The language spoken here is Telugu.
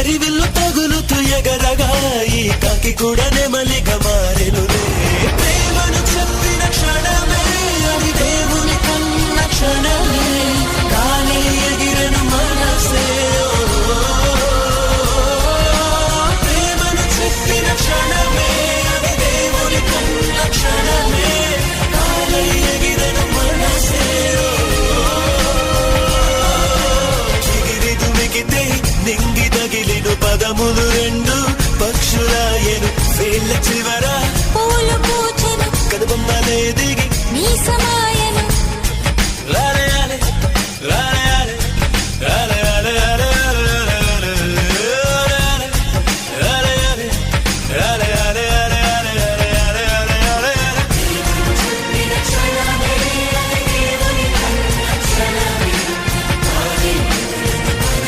హరివిల్లు తగులుతూ ఎగరగా ఈ కాకి కూడా నెమలిగా మారెనులే. ప్రేమను చెప్పిన క్షణమే అది దేవుని కన్న క్షణమే, కానీ ఎగిరను మనసే. ప్రేమను చెప్పిన క్షణమే అది దేవుని కన్న క్షణమే, కానీ ఎగిరను మనసే. చిగిరిదుమిగితే నింగి తగిలిను పదములు రెండు పక్షులాయను వేళ్ళ చివ